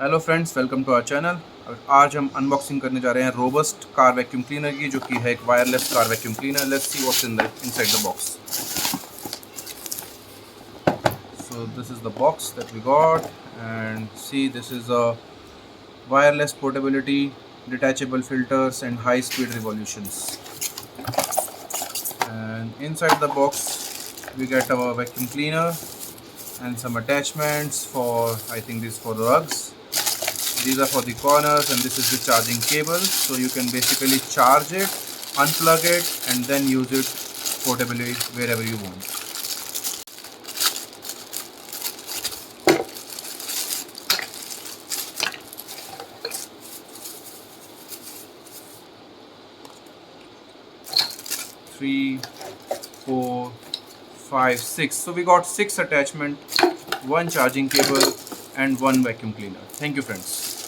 Hello friends, welcome to our channel. आज हम unboxing करने जा रहे हैं रोबस्ट कार वैक्यूम क्लीनर की, जो कि है एक wireless car vacuum cleaner. Let's see what's inside the box. So this is the box that we got, and see, this is a wireless portability, detachable filters and high speed revolutions. And inside the box we get our vacuum cleaner and some attachments for, I think this is for rugs. These are for the corners, and this is the charging cable, so you can basically charge it, unplug it and then use it portably wherever you want. Three, 4, 5, 6. So we got 6 attachment, one charging cable and one vacuum cleaner. Thank you friends.